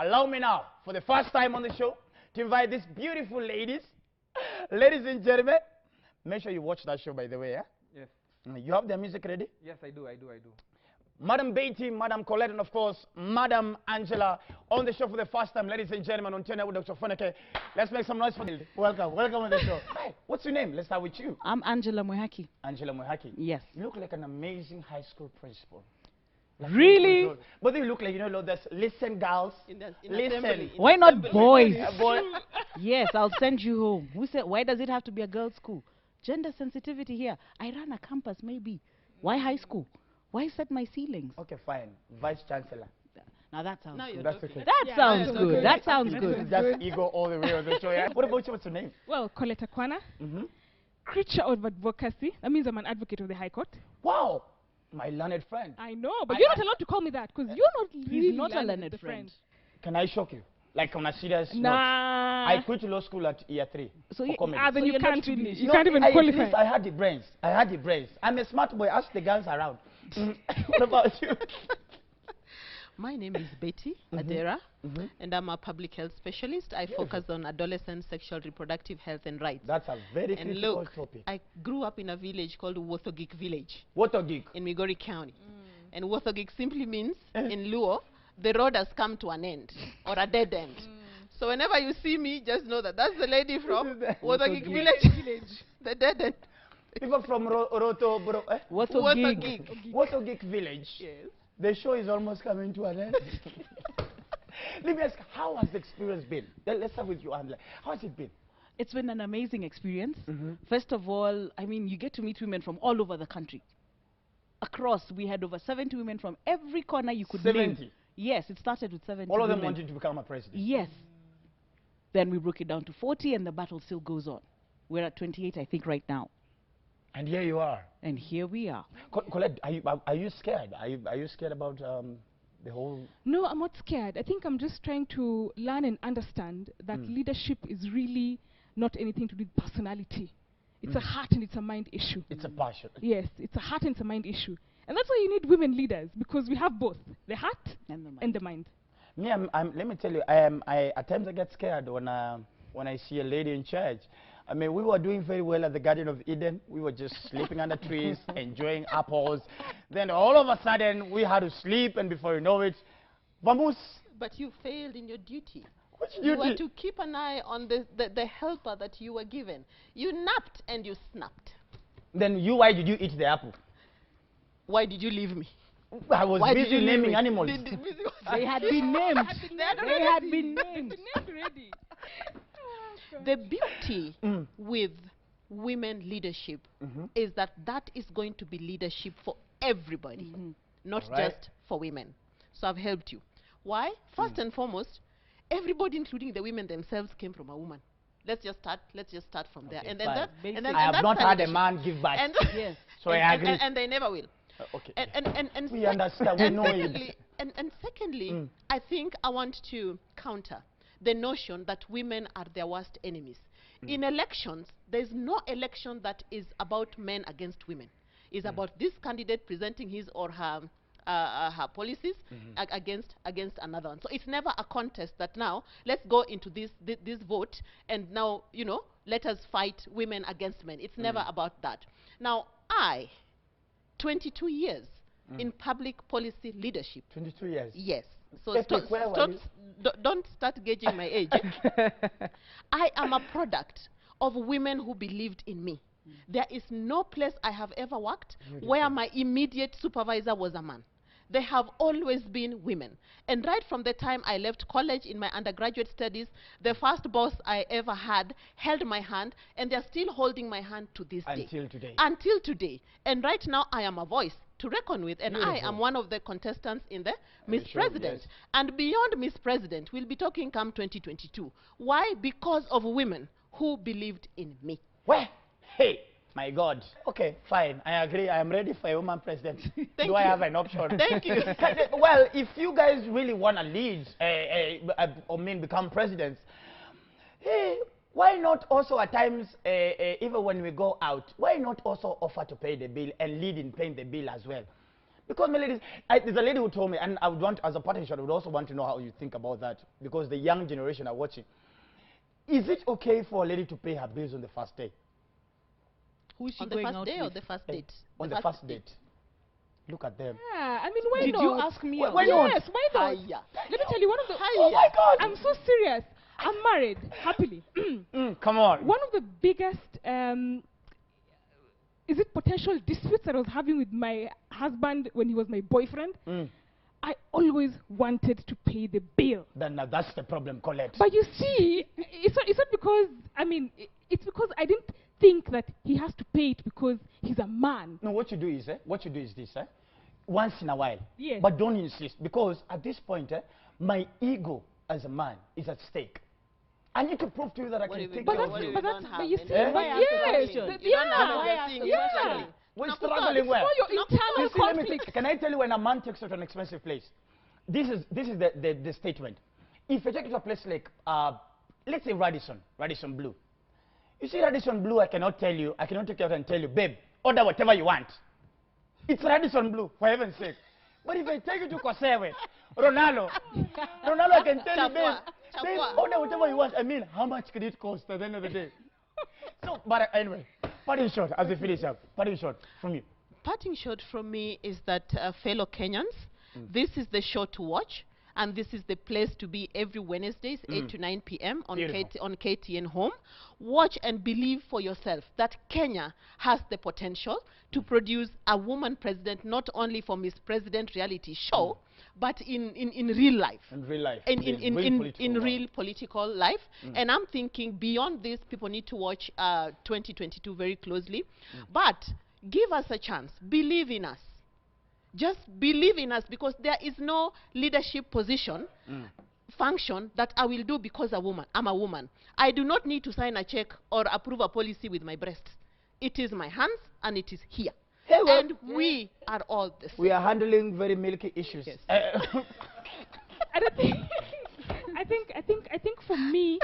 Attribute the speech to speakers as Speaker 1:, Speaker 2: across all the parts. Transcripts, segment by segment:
Speaker 1: Allow me now, for the first time on the show, to invite these beautiful ladies. Ladies and gentlemen, make sure you watch that show, by the way.
Speaker 2: Yes.
Speaker 1: You have the music ready?
Speaker 2: Yes, I do.
Speaker 1: Madam Betty, Madam Colette, and of course, Madam Angela on the show for the first time. Ladies and gentlemen, on tenure with Dr. Ofweneke. Let's make some noise for them. Welcome on the show. Hi, what's your name? Let's start with you.
Speaker 3: I'm Angela Mwehaki.
Speaker 1: Angela Mwehaki.
Speaker 3: Yes.
Speaker 1: You look like an amazing high school principal. Like
Speaker 3: really?
Speaker 1: But you look like, there's listen, girls. Listen.
Speaker 3: Why not boys?
Speaker 1: Boy.
Speaker 3: Yes, I'll send you home. Who said, why does it have to be a girls' school? Gender sensitivity here. I run a campus, maybe. Why high school? Why set my ceilings?
Speaker 1: Okay, fine. Vice Chancellor.
Speaker 3: Now that sounds good.
Speaker 1: That's okay.
Speaker 3: That sounds good. That sounds good.
Speaker 1: Just ego all the way on the show. Yeah? What about you? What's your name?
Speaker 4: Well, Colette Akwana. Creature of advocacy. That means I'm an advocate of the High Court.
Speaker 1: Wow. My learned friend.
Speaker 4: I know, but you're not allowed to call me that because you're not really
Speaker 3: He's not a learned friend.
Speaker 1: Can I shock you? Like on a serious note?
Speaker 4: Nah.
Speaker 1: I quit law school at year 3.
Speaker 3: So
Speaker 4: then
Speaker 3: so
Speaker 4: you
Speaker 3: you're
Speaker 4: can't
Speaker 3: not
Speaker 4: really,
Speaker 3: finished.
Speaker 4: you can't even qualify.
Speaker 1: At least I had the brains. I'm a smart boy. Ask the girls around. What about you?
Speaker 5: My name is Betty Adera, and I'm a public health specialist. I focus on adolescent sexual reproductive health and rights.
Speaker 1: That's a very critical topic.
Speaker 5: I grew up in a village called Ofweneke village.
Speaker 1: Ofweneke?
Speaker 5: In Migori County. And Ofweneke simply means, in Luo, the road has come to an end, or a dead end. So whenever you see me, just know that that's the lady from Ofweneke village, the dead end.
Speaker 1: People from Ofweneke village.
Speaker 5: Yes.
Speaker 1: The show is almost coming to an end. Let me ask, how has the experience been? Let's start with you, Angela. How has it been?
Speaker 3: It's been an amazing experience. First of all, I mean, you get to meet women from all over the country. Across, we had over 70 women from every corner you could
Speaker 1: 70?
Speaker 3: name. Yes, it started with 70
Speaker 1: All of them
Speaker 3: women.
Speaker 1: wanted to become a president?
Speaker 3: Yes. Then we broke it down to 40, and the battle still goes on. We're at 28, I think, right now.
Speaker 1: And here you are.
Speaker 3: And here we are.
Speaker 1: Colette, are you scared? Are you scared about the whole...
Speaker 4: No, I'm not scared. I think I'm just trying to learn and understand that leadership is really not anything to do with personality. It's a heart and it's a mind issue.
Speaker 1: It's a passion.
Speaker 4: Yes, it's a heart and it's a mind issue. And that's why you need women leaders, because we have both, the heart and the mind.
Speaker 1: Me, let me tell you, at times I get scared when I see a lady in church. I mean, we were doing very well at the Garden of Eden. We were just sleeping under trees, enjoying apples. Then all of a sudden, we had to sleep, and before you know it, vamos.
Speaker 5: But you failed in your duty.
Speaker 1: Which duty?
Speaker 5: You were to keep an eye on the helper that you were given. You napped and you snapped.
Speaker 1: Then why did you eat the apple?
Speaker 5: Why did you leave me?
Speaker 1: I was busy naming animals.
Speaker 3: They had been named. They had been named.
Speaker 4: Already.
Speaker 5: The beauty with women leadership is that is going to be leadership for everybody, not just for women. So I've helped you. Why? First and foremost, everybody, including the women themselves, came from a woman. Let's just start from there. And then
Speaker 1: I have not had a man give back.
Speaker 3: Yes.
Speaker 1: So I agree.
Speaker 5: And they never will.
Speaker 1: Okay.
Speaker 5: And
Speaker 1: we understand. We know it.
Speaker 5: And secondly, I think I want to counter the notion that women are their worst enemies. In elections, there's no election that is about men against women. It's about this candidate presenting his or her policies against another one. So it's never a contest that now let's go into this vote and now let us fight women against men. It's never about that. Now 22 years in public policy leadership.
Speaker 1: 22 years.
Speaker 5: Yes. So don't start gauging my age. I am a product of women who believed in me. There is no place I have ever worked where my immediate supervisor was a man. They have always been women. And right from the time I left college in my undergraduate studies, the first boss I ever had held my hand, and they're still holding my hand to this day.
Speaker 1: Until today.
Speaker 5: Until today. And right now I am a voice to reckon with, and I am one of the contestants in the Miss President. Yes. And beyond Miss President, we'll be talking come 2022. Why? Because of women who believed in me.
Speaker 1: Well, hey, my God. Okay, fine. I agree. I am ready for a woman president. Do I have an option?
Speaker 5: Thank you.
Speaker 1: Well, if you guys really want to lead, become presidents, hey, why not also at times, even when we go out, why not also offer to pay the bill and lead in paying the bill as well? Because my ladies, there's a lady who told me, and I would want, as a parting shot, I would also want to know how you think about that, because the young generation are watching. Is it okay for a lady to pay her bills on the first day?
Speaker 3: Who is she
Speaker 5: On the
Speaker 3: going
Speaker 5: first
Speaker 3: out
Speaker 5: day or
Speaker 3: with?
Speaker 5: the first date?
Speaker 1: On the first date. Look at them.
Speaker 4: Yeah, I mean, why
Speaker 3: Did
Speaker 4: not?
Speaker 3: you ask me?
Speaker 1: Why not?
Speaker 4: Yes, why not?
Speaker 5: Hiya.
Speaker 4: Let me tell you, one of the...
Speaker 1: Oh my God!
Speaker 4: I'm so serious. I'm married, happily.
Speaker 1: Come on.
Speaker 4: One of the biggest, is it potential disputes that I was having with my husband when he was my boyfriend? I always wanted to pay the bill.
Speaker 1: Then now that's the problem, Colette.
Speaker 4: But you see, it's not because, I mean, it's because I didn't think that he has to pay it because he's a man.
Speaker 1: No, what you do is this, once in a while.
Speaker 4: Yes.
Speaker 1: But don't insist, because at this point, my ego as a man is at stake. I need to prove to you that I can take
Speaker 4: But
Speaker 1: care
Speaker 4: that's,
Speaker 1: of you.
Speaker 4: but that's, but you see,
Speaker 1: Eh?
Speaker 4: but yes,
Speaker 5: You don't have
Speaker 4: yeah,
Speaker 5: anything,
Speaker 4: yeah.
Speaker 5: struggling.
Speaker 1: We're
Speaker 5: No,
Speaker 1: struggling well.
Speaker 4: For your internal
Speaker 1: You see, let me
Speaker 4: conflict.
Speaker 1: can I tell you, when a man takes you to an expensive place, this is the statement. If you take you to a place like, let's say Radisson Blue. You see Radisson Blue, I cannot take you out and tell you, babe, order whatever you want. It's Radisson Blue, for heaven's sake. But if I take you to Kosewe, Ronaldo, I can tell you, babe, order whatever you want. I mean, how much could it cost at the end of the day? So, but anyway, parting shot, as we finish up, parting shot from you.
Speaker 5: Parting shot from me is that, fellow Kenyans, this is the show to watch, and this is the place to be every Wednesdays, 8 to 9 p.m. on KTN Home. Watch and believe for yourself that Kenya has the potential to produce a woman president, not only for Miss President reality show, but in real life.
Speaker 1: In real life.
Speaker 5: In real political life. And I'm thinking beyond this, people need to watch 2022 very closely. But give us a chance. Believe in us. Just believe in us, because there is no leadership position, function that I will do because I'm a woman. I do not need to sign a check or approve a policy with my breasts. It is my hands, and it is here.
Speaker 1: Hey, well,
Speaker 5: and we are all the same.
Speaker 1: we are handling very milky issues.
Speaker 5: Yes.
Speaker 4: And I think for me,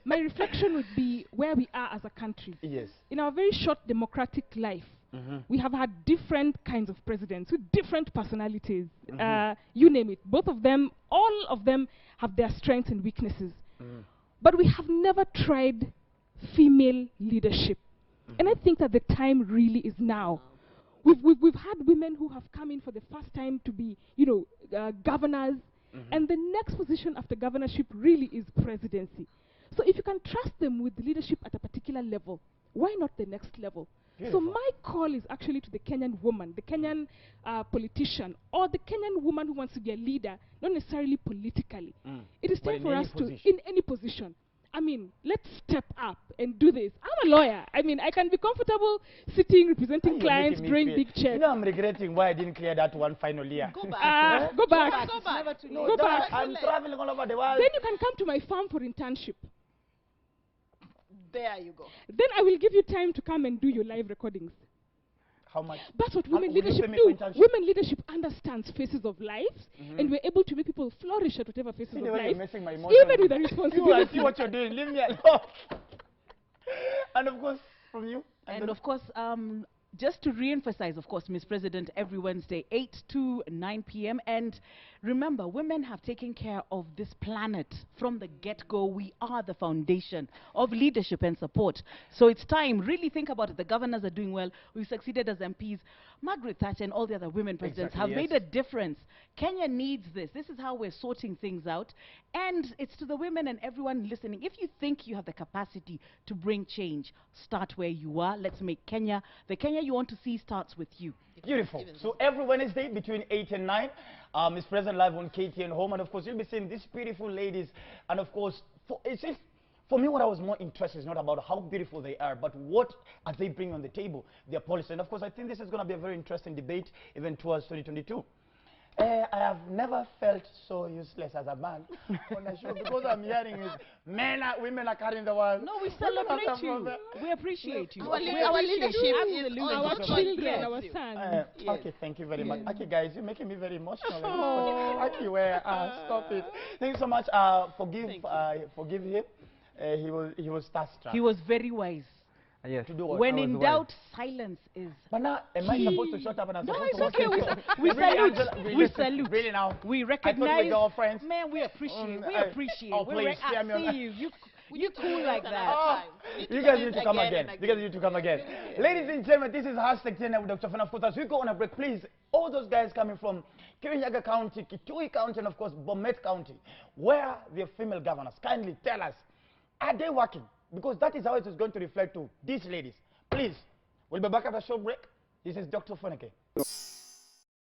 Speaker 4: my reflection would be where we are as a country.
Speaker 1: Yes.
Speaker 4: In our very short democratic life, we have had different kinds of presidents with different personalities. You name it. Both of them, all of them have their strengths and weaknesses. But we have never tried female leadership. And I think that the time really is now. We've had women who have come in for the first time to be, governors. And the next position after governorship really is presidency. So if you can trust them with leadership at a particular level, why not the next level?
Speaker 1: Beautiful.
Speaker 4: So my call is actually to the Kenyan woman, the Kenyan politician, or the Kenyan woman who wants to be a leader, not necessarily politically. It is
Speaker 1: But
Speaker 4: time
Speaker 1: in
Speaker 4: for
Speaker 1: any
Speaker 4: us
Speaker 1: position.
Speaker 4: to, in any position. I mean, let's step up and do this. I'm a lawyer. I mean, I can be comfortable sitting, representing
Speaker 1: You're
Speaker 4: clients,
Speaker 1: making me
Speaker 4: drawing
Speaker 1: feel-
Speaker 4: big checks.
Speaker 1: You know, I'm regretting why I didn't clear that one final year.
Speaker 5: Go back.
Speaker 4: Go back.
Speaker 5: Go back.
Speaker 1: No,
Speaker 4: Go
Speaker 1: that-
Speaker 4: back.
Speaker 1: I'm traveling all over the world.
Speaker 4: Then you can come to my farm for internship.
Speaker 5: There you go.
Speaker 4: Then I will give you time to come and do your live recordings.
Speaker 1: How much?
Speaker 4: That's what
Speaker 1: How-
Speaker 4: women
Speaker 1: will you
Speaker 4: leadership
Speaker 1: pay me for
Speaker 4: do.
Speaker 1: internship?
Speaker 4: Women leadership understands phases of life, and we're able to make people flourish at whatever phases
Speaker 1: See
Speaker 4: of
Speaker 1: the way you're
Speaker 4: life,
Speaker 1: messing my emotions.
Speaker 4: even with the
Speaker 1: You, I
Speaker 4: responsibility.
Speaker 1: see what you're doing. Leave me alone. And of course, from you.
Speaker 3: And of course, just to re-emphasize, of course, Miss President, every Wednesday, 8 to 9 p.m. And remember, women have taken care of this planet from the get-go. We are the foundation of leadership and support. So it's time. Really think about it. The governors are doing well. We succeeded as MPs. Margaret Thatcher and all the other women presidents
Speaker 1: Exactly,
Speaker 3: have
Speaker 1: yes.
Speaker 3: made a difference. Kenya needs this. This is how we're sorting things out. And it's to the women and everyone listening. If you think you have the capacity to bring change, start where you are. Let's make Kenya, the Kenya you want to see starts with you.
Speaker 1: Beautiful. So every Wednesday between 8 and 9, Miss President live on KTN Home. And of course, you'll be seeing these beautiful ladies. And of course, for me, what I was more interested is not about how beautiful they are, but what are they bringing on the table, their policy. And of course, I think this is going to be a very interesting debate even towards 2022. I have never felt so useless as a man on a show, because I'm hearing is women are carrying the world.
Speaker 3: No, we
Speaker 1: Women are
Speaker 3: celebrate
Speaker 1: the
Speaker 3: you.
Speaker 1: problem.
Speaker 3: We appreciate you.
Speaker 5: Our
Speaker 3: We
Speaker 5: leadership
Speaker 3: appreciate
Speaker 5: is
Speaker 3: you.
Speaker 5: also
Speaker 4: Our
Speaker 5: about
Speaker 4: children,
Speaker 5: yes.
Speaker 4: our sons.
Speaker 5: Yes.
Speaker 1: Okay, thank you very much. Okay, guys, you're making me very emotional. Okay, where? Stop it. Thank you so much. Forgive him. He was starstruck.
Speaker 3: He was very wise.
Speaker 2: Yes.
Speaker 1: To do what?
Speaker 3: When
Speaker 2: I was
Speaker 3: in
Speaker 2: wise.
Speaker 3: doubt, silence is.
Speaker 1: But now, am I supposed to shut up and I'm
Speaker 3: No,
Speaker 1: supposed
Speaker 3: it's
Speaker 1: to walk
Speaker 3: okay.
Speaker 1: into-
Speaker 3: We
Speaker 1: Really,
Speaker 3: salute.
Speaker 1: Angela,
Speaker 3: We
Speaker 1: really,
Speaker 3: salute.
Speaker 1: Really now?
Speaker 3: We
Speaker 1: I thought
Speaker 3: recognize.
Speaker 1: we were all friends.
Speaker 3: Man, we appreciate. We
Speaker 1: I-
Speaker 3: appreciate.
Speaker 1: oh,
Speaker 3: we
Speaker 1: please,
Speaker 3: I
Speaker 1: hear me on
Speaker 3: see
Speaker 1: that.
Speaker 3: you. You
Speaker 5: We
Speaker 3: you
Speaker 5: need to
Speaker 3: cool
Speaker 5: do
Speaker 3: like
Speaker 5: this
Speaker 3: that.
Speaker 5: another
Speaker 1: Oh,
Speaker 5: time. We need
Speaker 1: you
Speaker 5: to
Speaker 1: guys
Speaker 5: do
Speaker 1: need
Speaker 5: this
Speaker 1: to come
Speaker 5: again
Speaker 1: again.
Speaker 5: and
Speaker 1: You guys need to come again.
Speaker 5: again.
Speaker 1: Ladies and gentlemen, this is hashtag 10 with Dr. Fana. Of course, as we go on a break, please, all those guys coming from Kirinyaga County, Kitui County, and of course, Bomet County, where are the female governors? Kindly tell us, are they working? Because that is how it is going to reflect to these ladies. Please, we'll be back after a short break. This is Dr. Ofweneke.